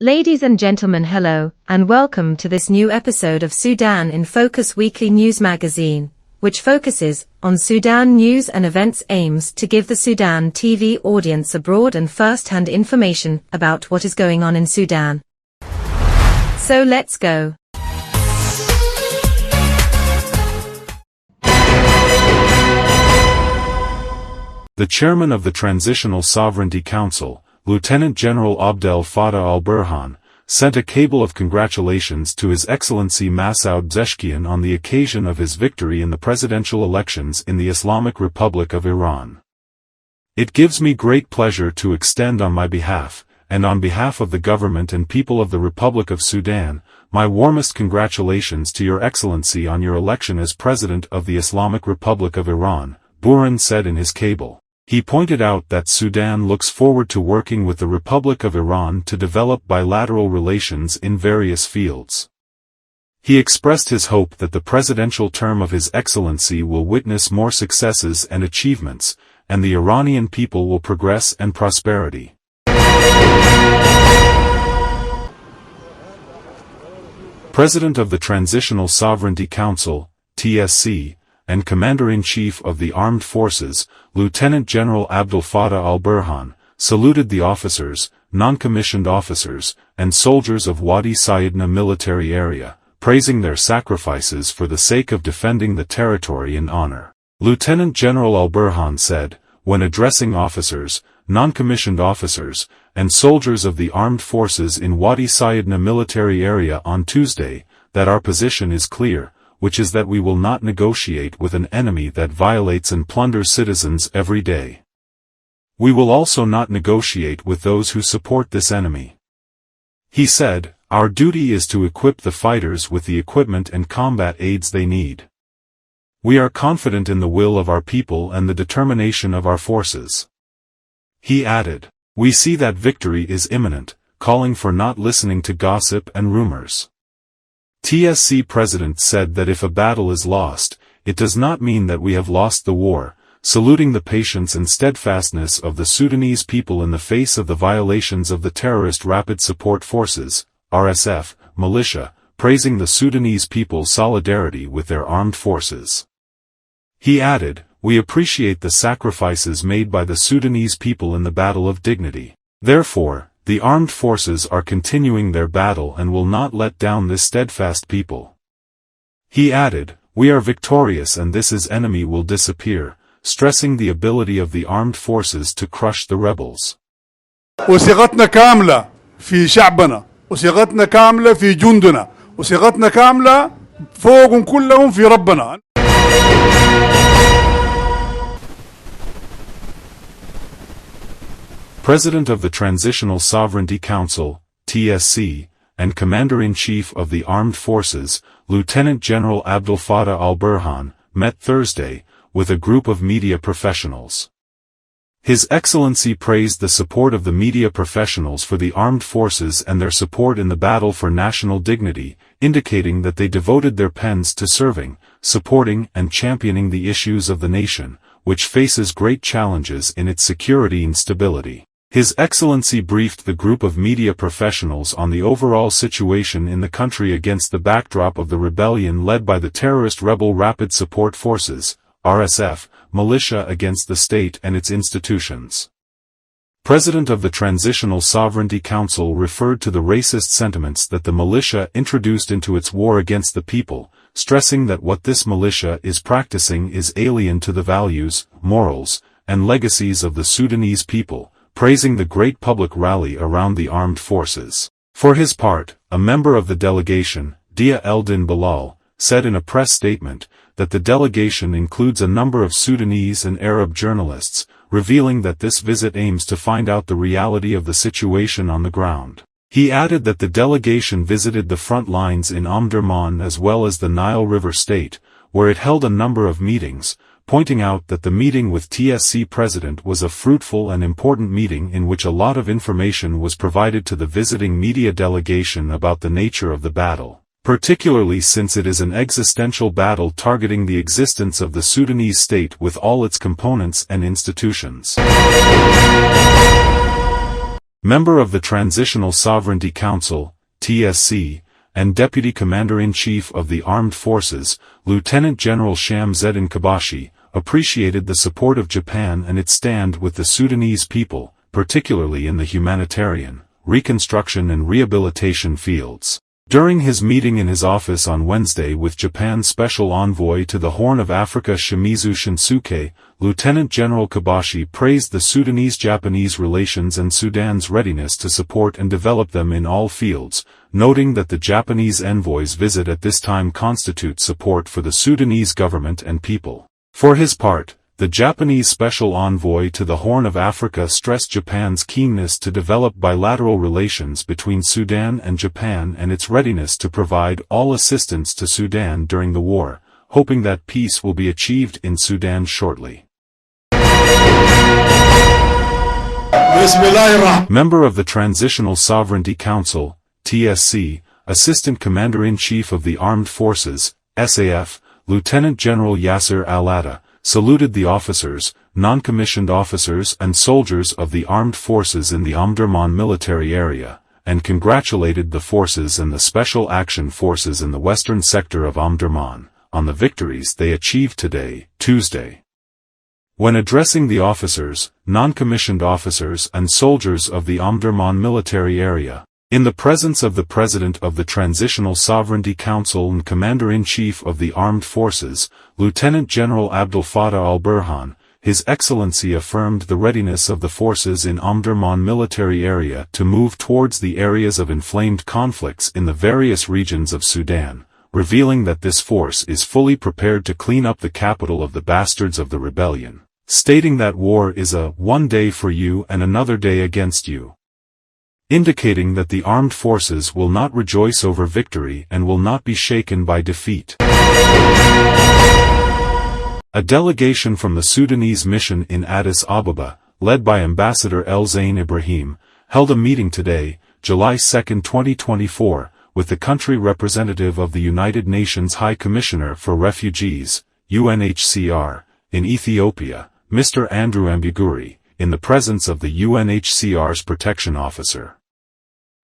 Ladies and gentlemen, hello, and welcome to this new episode of Sudan in Focus weekly news magazine, which focuses on Sudan news and events, aims to give the Sudan TV audience a broad and first-hand information about what is going on in Sudan. So let's go. The chairman of the Transitional Sovereignty Council, Lieutenant General Abdel Fattah al-Burhan, sent a cable of congratulations to His Excellency Massoud Pezeshkian on the occasion of his victory in the presidential elections in the Islamic Republic of Iran. It gives me great pleasure to extend on my behalf, and on behalf of the government and people of the Republic of Sudan, my warmest congratulations to Your Excellency on your election as President of the Islamic Republic of Iran, Burhan said in his cable. He pointed out that Sudan looks forward to working with the Republic of Iran to develop bilateral relations in various fields. He expressed his hope that the presidential term of His Excellency will witness more successes and achievements, and the Iranian people will progress and prosperity. President of the Transitional Sovereignty Council, TSC, and Commander-in-Chief of the Armed Forces, Lieutenant General Abdel Fattah al-Burhan, saluted the officers, non-commissioned officers, and soldiers of Wadi Sayidna military area, praising their sacrifices for the sake of defending the territory in honor. Lieutenant General al-Burhan said, when addressing officers, non-commissioned officers, and soldiers of the armed forces in Wadi Sayidna military area on Tuesday, that our position is clear, which is that we will not negotiate with an enemy that violates and plunders citizens every day. We will also not negotiate with those who support this enemy. He said, our duty is to equip the fighters with the equipment and combat aids they need. We are confident in the will of our people and the determination of our forces. He added, we see that victory is imminent, calling for not listening to gossip and rumors. TSC President said that if a battle is lost, it does not mean that we have lost the war, saluting the patience and steadfastness of the Sudanese people in the face of the violations of the terrorist Rapid Support Forces, RSF, militia, praising the Sudanese people's solidarity with their armed forces. He added, we appreciate the sacrifices made by the Sudanese people in the battle of dignity. Therefore, the armed forces are continuing their battle and will not let down this steadfast people. He added, we are victorious and this enemy will disappear, stressing the ability of the armed forces to crush the rebels. وثقتنا كاملة في شعبنا، وثقتنا كاملة في جندنا، وثقتنا كاملة فوقهم كلهم في ربنا. President of the Transitional Sovereignty Council, TSC, and Commander-in-Chief of the Armed Forces, Lieutenant General Abdel Fattah al-Burhan, met Thursday, with a group of media professionals. His Excellency praised the support of the media professionals for the armed forces and their support in the battle for national dignity, indicating that they devoted their pens to serving, supporting and championing the issues of the nation, which faces great challenges in its security and stability. His Excellency briefed the group of media professionals on the overall situation in the country against the backdrop of the rebellion led by the terrorist rebel Rapid Support Forces, RSF, militia against the state and its institutions. President of the Transitional Sovereignty Council referred to the racist sentiments that the militia introduced into its war against the people, stressing that what this militia is practicing is alien to the values, morals, and legacies of the Sudanese people, praising the great public rally around the armed forces. For his part, a member of the delegation, Dia Eldin Bilal, said in a press statement, that the delegation includes a number of Sudanese and Arab journalists, revealing that this visit aims to find out the reality of the situation on the ground. He added that the delegation visited the front lines in Omdurman as well as the Nile River state, where it held a number of meetings, pointing out that the meeting with TSC President was a fruitful and important meeting in which a lot of information was provided to the visiting media delegation about the nature of the battle, particularly since it is an existential battle targeting the existence of the Sudanese state with all its components and institutions. Member of the Transitional Sovereignty Council, TSC, and Deputy Commander-in-Chief of the Armed Forces, Lieutenant General Shamsuddin Kabashi, appreciated the support of Japan and its stand with the Sudanese people, particularly in the humanitarian, reconstruction and rehabilitation fields. During his meeting in his office on Wednesday with Japan's Special Envoy to the Horn of Africa Shimizu Shinsuke, Lieutenant General Kabashi praised the Sudanese-Japanese relations and Sudan's readiness to support and develop them in all fields, noting that the Japanese envoy's visit at this time constitutes support for the Sudanese government and people. For his part, the Japanese Special Envoy to the Horn of Africa stressed Japan's keenness to develop bilateral relations between Sudan and Japan and its readiness to provide all assistance to Sudan during the war, hoping that peace will be achieved in Sudan shortly. Member of the Transitional Sovereignty Council, TSC, Assistant Commander-in-Chief of the Armed Forces, SAF, Lieutenant General Yasser Al-Atta, saluted the officers, non-commissioned officers and soldiers of the armed forces in the Omdurman military area, and congratulated the forces and the Special Action Forces in the western sector of Omdurman, on the victories they achieved today, Tuesday. When addressing the officers, non-commissioned officers and soldiers of the Omdurman military area, in the presence of the President of the Transitional Sovereignty Council and Commander-in-Chief of the Armed Forces, Lieutenant General Abdel Fattah al-Burhan, His Excellency affirmed the readiness of the forces in Omdurman military area to move towards the areas of inflamed conflicts in the various regions of Sudan, revealing that this force is fully prepared to clean up the capital of the bastards of the rebellion, stating that war is a one day for you and another day against you, indicating that the armed forces will not rejoice over victory and will not be shaken by defeat. A delegation from the Sudanese mission in Addis Ababa, led by Ambassador El Zain Ibrahim, held a meeting today, July 2, 2024, with the country representative of the United Nations High Commissioner for Refugees, UNHCR, in Ethiopia, Mr. Andrew Ambiguri, in the presence of the UNHCR's protection officer.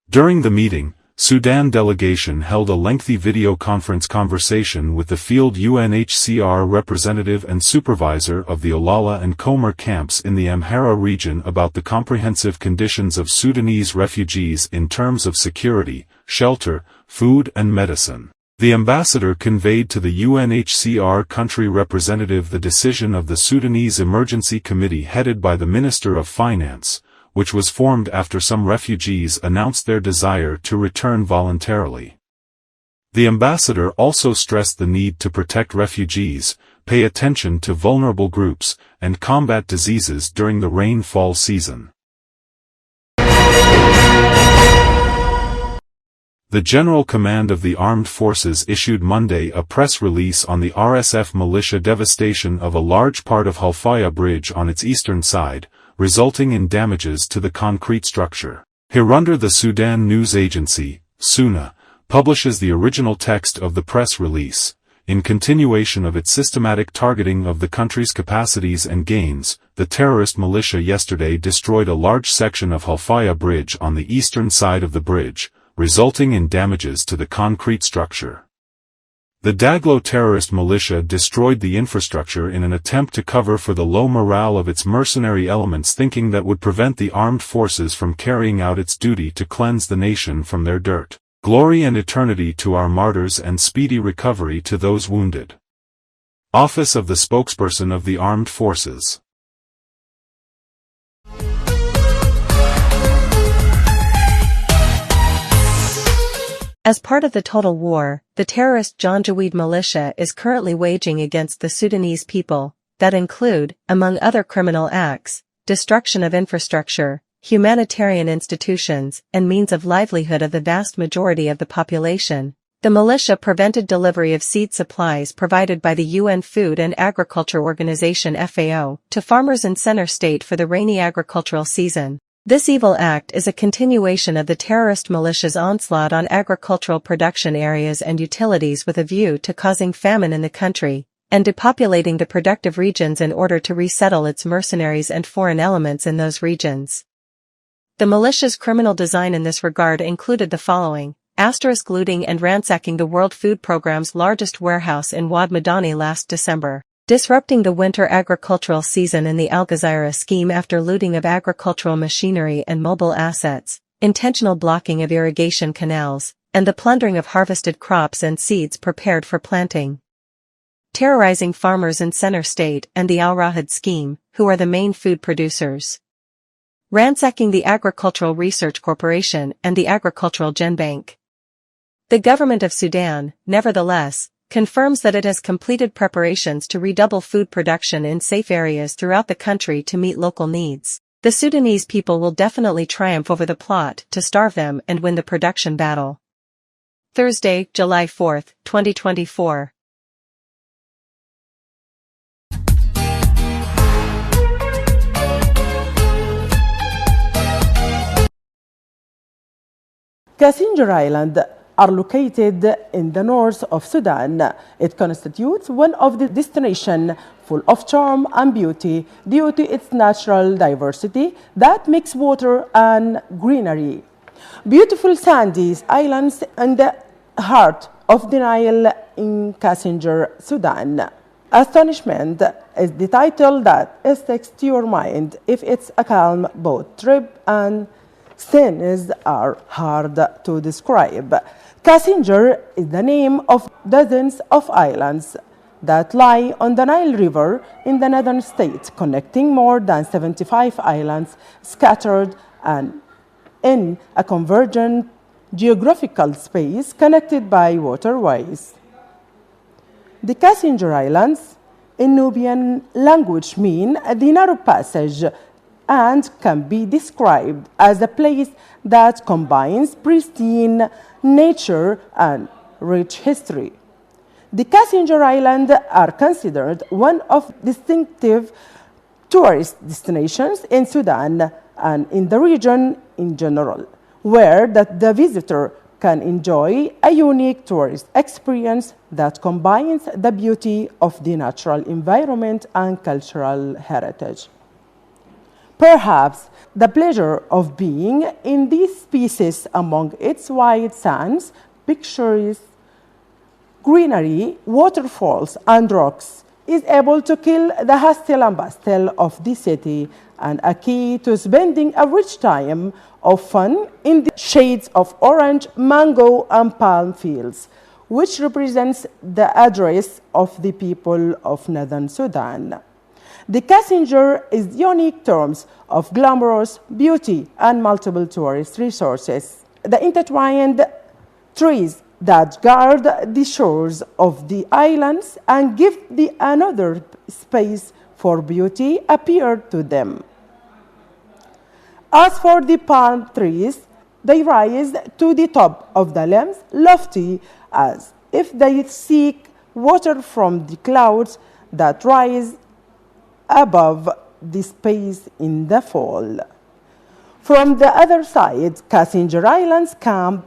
During the meeting, Sudan delegation held a lengthy video conference conversation with the field UNHCR representative and supervisor of the Olala and Komer camps in the Amhara region about the comprehensive conditions of Sudanese refugees in terms of security, shelter, food and medicine. The ambassador conveyed to the UNHCR country representative the decision of the Sudanese Emergency Committee headed by the Minister of Finance, which was formed after some refugees announced their desire to return voluntarily. The ambassador also stressed the need to protect refugees, pay attention to vulnerable groups, and combat diseases during the rainfall season. The General Command of the Armed Forces issued Monday a press release on the RSF militia devastation of a large part of Halfaya Bridge on its eastern side, resulting in damages to the concrete structure. Hereunder the Sudan News Agency, SUNA, publishes the original text of the press release. In continuation of its systematic targeting of the country's capacities and gains, the terrorist militia yesterday destroyed a large section of Halfaya Bridge on the eastern side of the bridge, resulting in damages to the concrete structure. The Daglo terrorist militia destroyed the infrastructure in an attempt to cover for the low morale of its mercenary elements, thinking that would prevent the armed forces from carrying out its duty to cleanse the nation from their dirt. Glory and eternity to our martyrs and speedy recovery to those wounded. Office of the Spokesperson of the Armed Forces. As part of the total war, the terrorist Janjaweed militia is currently waging against the Sudanese people, that include, among other criminal acts, destruction of infrastructure, humanitarian institutions, and means of livelihood of the vast majority of the population. The militia prevented delivery of seed supplies provided by the UN Food and Agriculture Organization FAO to farmers in Center State for the rainy agricultural season. This evil act is a continuation of the terrorist militia's onslaught on agricultural production areas and utilities with a view to causing famine in the country, and depopulating the productive regions in order to resettle its mercenaries and foreign elements in those regions. The militia's criminal design in this regard included the following: looting and ransacking the World Food Programme's largest warehouse in Wad Madani last December, disrupting the winter agricultural season in the Al Ghazira scheme after looting of agricultural machinery and mobile assets, intentional blocking of irrigation canals, and the plundering of harvested crops and seeds prepared for planting. Terrorizing farmers in Center State and the Al Rahad scheme, who are the main food producers. Ransacking the Agricultural Research Corporation and the Agricultural Genbank. The government of Sudan, nevertheless, confirms that it has completed preparations to redouble food production in safe areas throughout the country to meet local needs. The Sudanese people will definitely triumph over the plot to starve them and win the production battle. Thursday, July 4, 2024. Passenger Island are located in the north of Sudan. It constitutes one of the destinations full of charm and beauty due to its natural diversity that mix water and greenery. Beautiful sandy islands in the heart of the Nile in Passenger, Sudan. Astonishment is the title that sticks to your mind if it's a calm boat trip, and scenes are hard to describe. Passenger is the name of dozens of islands that lie on the Nile River in the northern state, connecting more than 75 islands scattered and in a convergent geographical space connected by waterways. The Passenger Islands in Nubian language mean the narrow passage and can be described as a place that combines pristine nature and rich history. The Passenger Islands are considered one of distinctive tourist destinations in Sudan and in the region in general, where the visitor can enjoy a unique tourist experience that combines the beauty of the natural environment and cultural heritage. Perhaps the pleasure of being in these spaces among its wide sands, picturesque greenery, waterfalls, and rocks is able to kill the hustle and bustle of the city and a key to spending a rich time of fun in the shades of orange, mango, and palm fields, which represents the address of the people of northern Sudan. The Passenger is unique terms of glamorous beauty and multiple tourist resources. The intertwined trees that guard the shores of the islands and give the another space for beauty appear to them. As for the palm trees, they rise to the top of the limbs, lofty as if they seek water from the clouds that rise above the space in the fall. From the other side, Passenger Islands Camp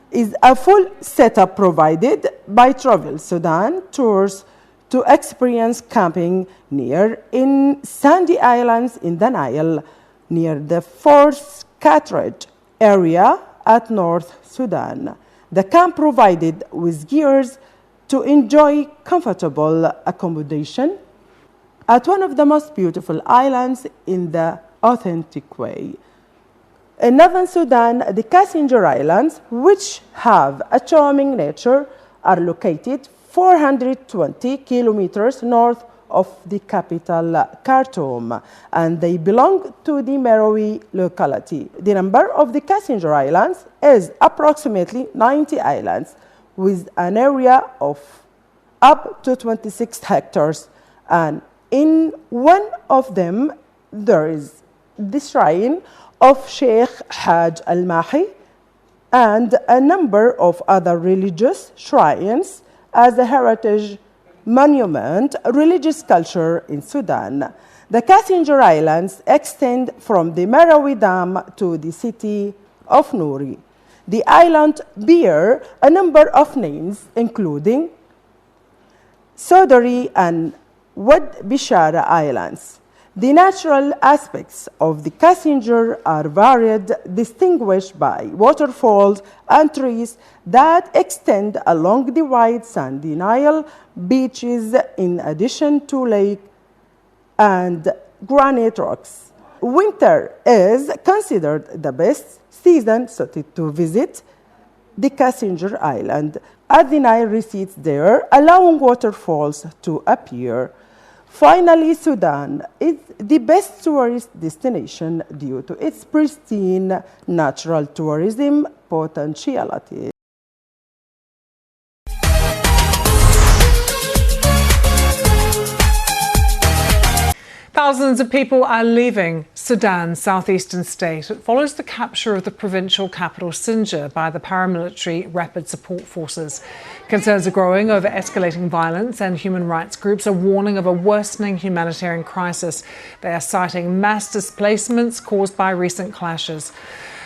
is a full setup provided by Travel Sudan tours to experience camping near in sandy islands in the Nile, near the Fort Carteret area at North Sudan. The camp provided with gears to enjoy comfortable accommodation at one of the most beautiful islands in the authentic way. In northern Sudan, the Passenger Islands, which have a charming nature, are located 420 kilometers north of the capital, Khartoum, and they belong to the Merowe locality. The number of the Passenger Islands is approximately 90 islands, with an area of up to 26 hectares, and in one of them, there is the shrine of Sheikh Haj al-Mahi and a number of other religious shrines as a heritage monument, religious culture in Sudan. The Passenger Islands extend from the Merowe Dam to the city of Nouri. The island bear a number of names, including Sodari and Wad Bishara Islands. The natural aspects of the Kassinger are varied, distinguished by waterfalls and trees that extend along the wide sandy Nile beaches in addition to lake and granite rocks. Winter is considered the best season suited to visit the Kassinger Island, as the Nile recedes there, allowing waterfalls to appear. Finally, Sudan is the best tourist destination due to its pristine natural tourism potentiality. Thousands of people are leaving Sudan's southeastern state. It follows the capture of the provincial capital Sinjar by the paramilitary Rapid Support Forces. Concerns are growing over escalating violence, and human rights groups are warning of a worsening humanitarian crisis. They are citing mass displacements caused by recent clashes.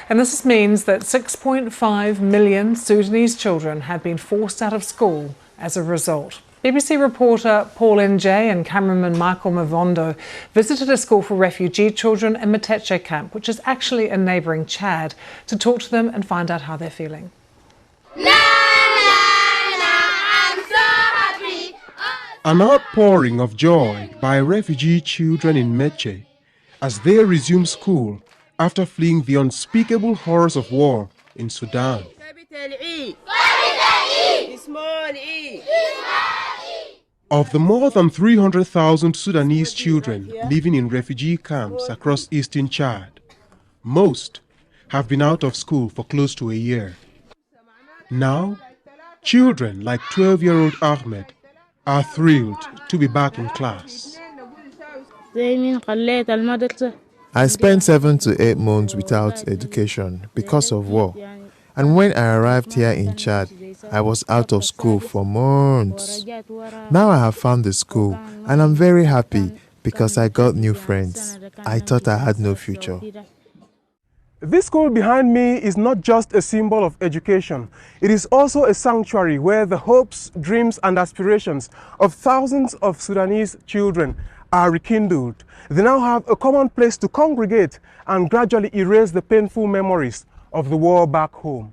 And this means that 6.5 million Sudanese children have been forced out of school as a result. BBC reporter Paul Nj and cameraman Michael Mavondo visited a school for refugee children in Meteche camp, which is actually in neighbouring Chad, to talk to them and find out how they're feeling. I'm so happy. An outpouring of joy by refugee children in Meteche as they resume school after fleeing the unspeakable horrors of war in Sudan. Of the more than 300,000 Sudanese children living in refugee camps across eastern Chad, most have been out of school for close to a year. Now, children like 12-year-old Ahmed are thrilled to be back in class. I spent 7 to 8 months without education because of war. And when I arrived here in Chad, I was out of school for months. Now I have found the school and I'm very happy because I got new friends. I thought I had no future. This school behind me is not just a symbol of education. It is also a sanctuary where the hopes, dreams and aspirations of thousands of Sudanese children are rekindled. They now have a common place to congregate and gradually erase the painful memories of the war back home.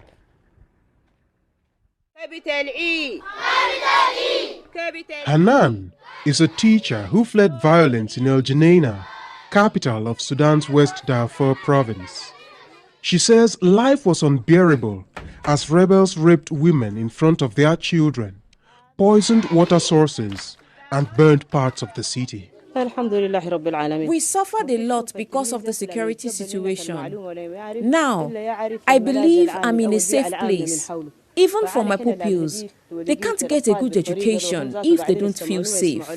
Hanan is a teacher who fled violence in El Geneina, capital of Sudan's West Darfur province. She says life was unbearable as rebels raped women in front of their children, poisoned water sources, and burned parts of the city. We suffered a lot because of the security situation. Now, I believe I'm in a safe place. Even for my pupils, they can't get a good education if they don't feel safe.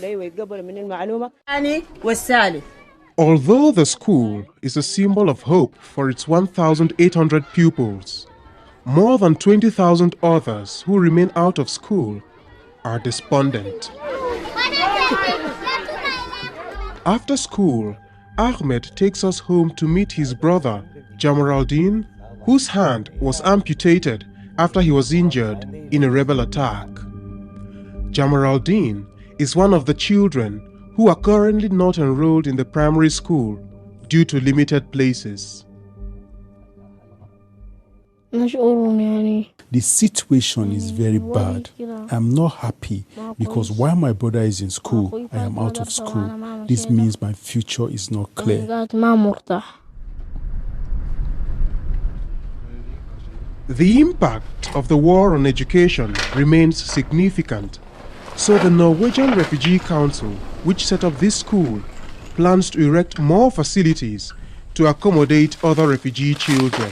Although the school is a symbol of hope for its 1,800 pupils, more than 20,000 others who remain out of school are despondent. After school, Ahmed takes us home to meet his brother, Jamaraldin, whose hand was amputated after he was injured in a rebel attack. Jamaraldin is one of the children who are currently not enrolled in the primary school due to limited places. The situation is very bad. I'm not happy because while my brother is in school, I am out of school. This means my future is not clear. The impact of the war on education remains significant, so the Norwegian Refugee Council, which set up this school, plans to erect more facilities to accommodate other refugee children.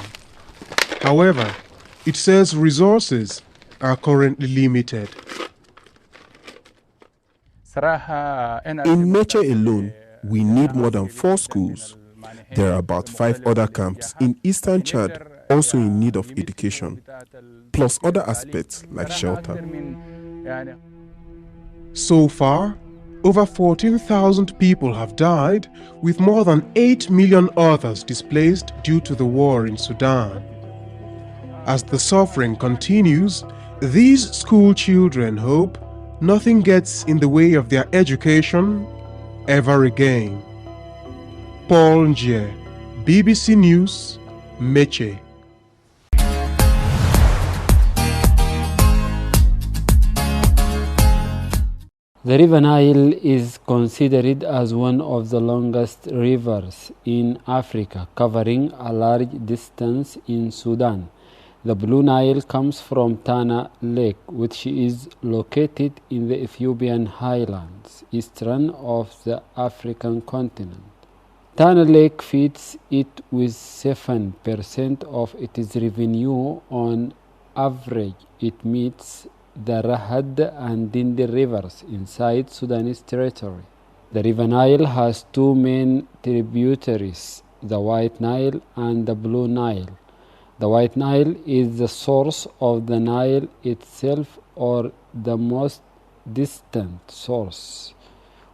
However, it says resources are currently limited. In Meteche alone, we need more than 4 schools. There are about 5 other camps in eastern Chad also in need of education, plus other aspects like shelter. So far, over 14,000 people have died, with more than 8 million others displaced due to the war in Sudan. As the suffering continues, these school children hope nothing gets in the way of their education ever again. Paul Nje, BBC News, Meche. The River Nile is considered as one of the longest rivers in Africa, covering a large distance in Sudan. The Blue Nile comes from Tana Lake, which is located in the Ethiopian highlands, eastern of the African continent. Tana Lake feeds it with 7% of its revenue on average. It meets the Rahad and Dindi rivers inside Sudanese territory. The River Nile has two main tributaries, the White Nile and the Blue Nile. The White Nile is the source of the Nile itself, or the most distant source,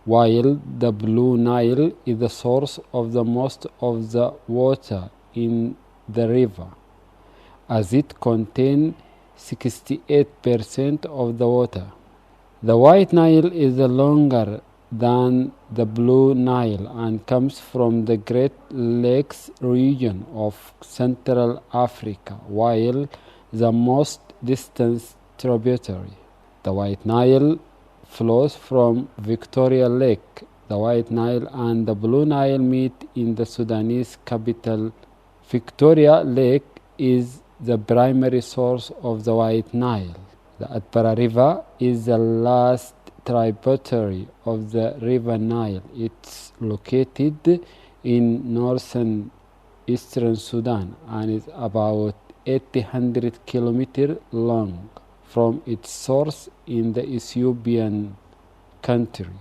while the Blue Nile is the source of the most of the water in the river, as it contains 68% of the water. The White Nile is longer than the Blue Nile and comes from the Great Lakes region of Central Africa, while the most distant tributary, the White Nile, flows from Victoria Lake. The White Nile and the Blue Nile meet in the Sudanese capital. Victoria Lake is the primary source of the White Nile. The Atbara River is the last tributary of the River Nile. It's located in northern eastern Sudan and is about 800 kilometers long from its source in the Ethiopian country.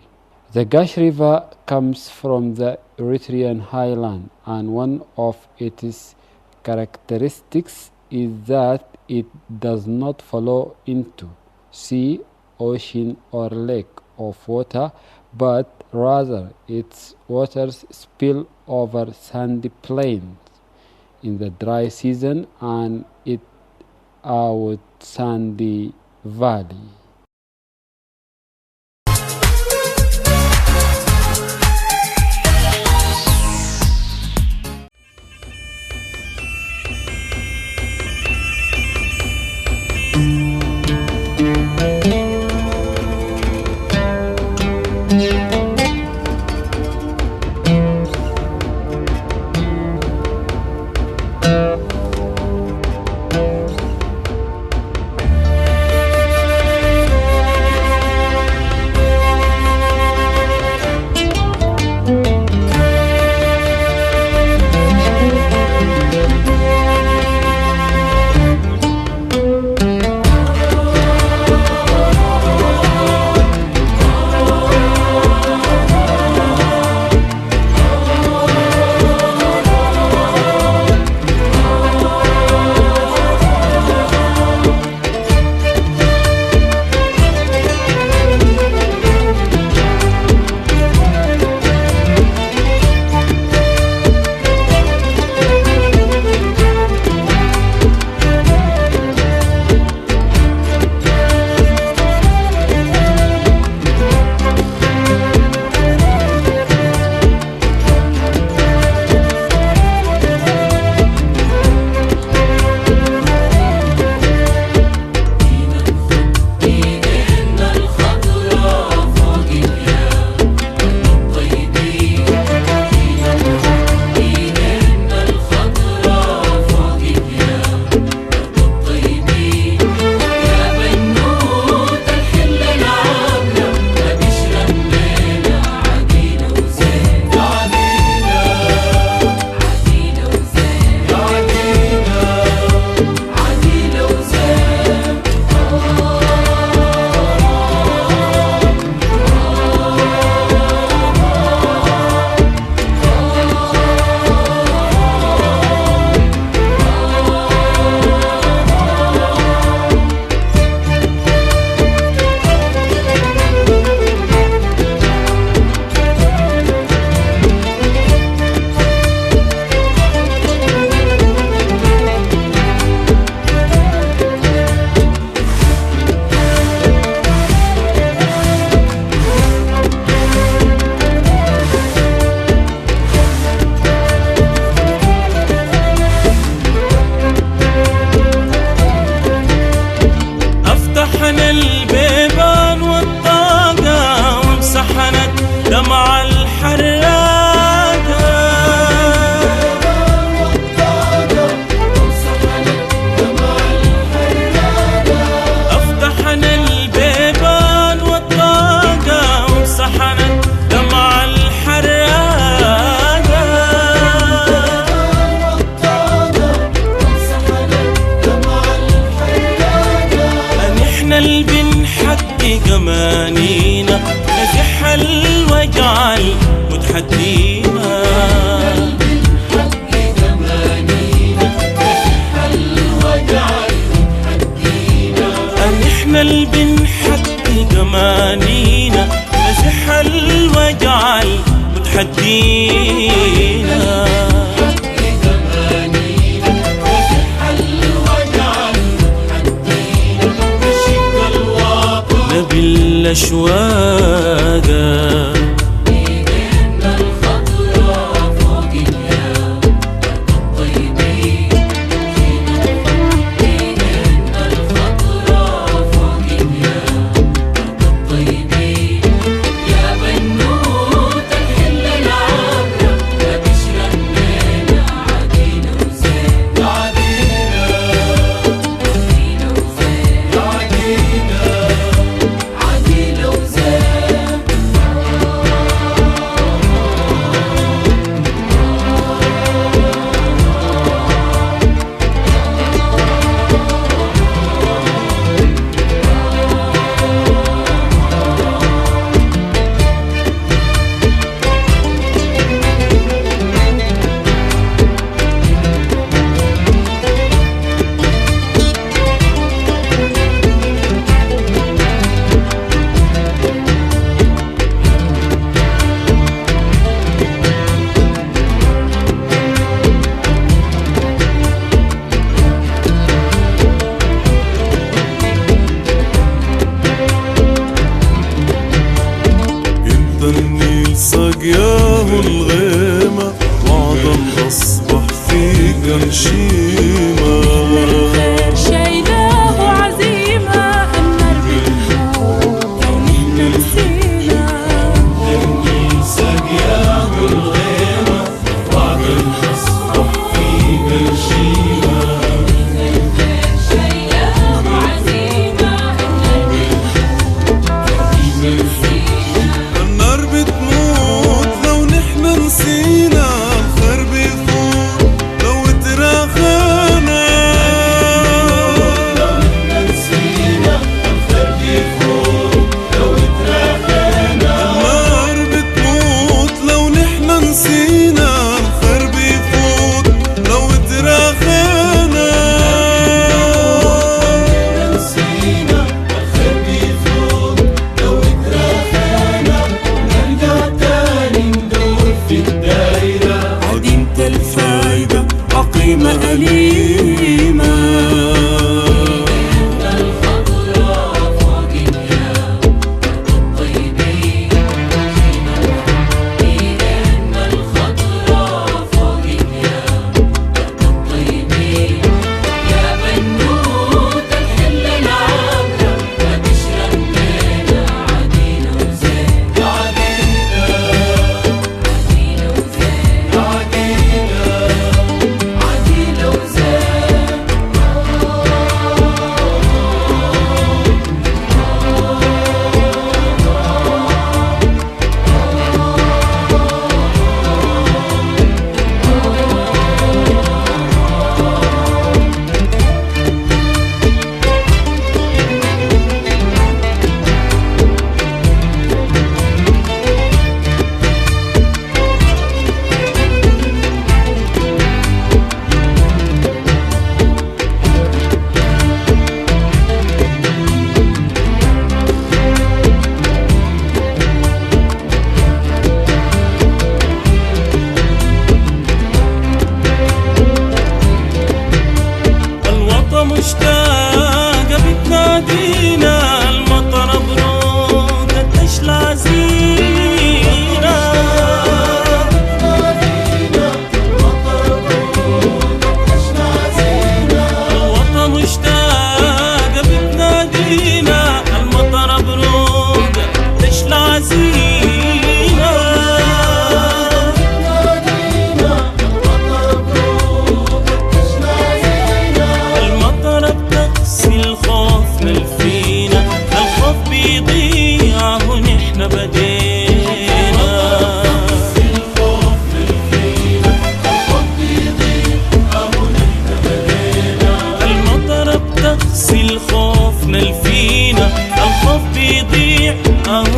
The Gash River comes from the Eritrean highland, and one of its characteristics is that it does not flow into sea, ocean or lake of water, but rather its waters spill over sandy plains in the dry season and it out sandy valley. متحدينا نزح الوجع متحدينا نحن اللي بنحقق أمانينا نزح الوجع متحدينا نبي الأشواق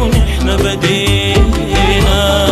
ونحن بدينا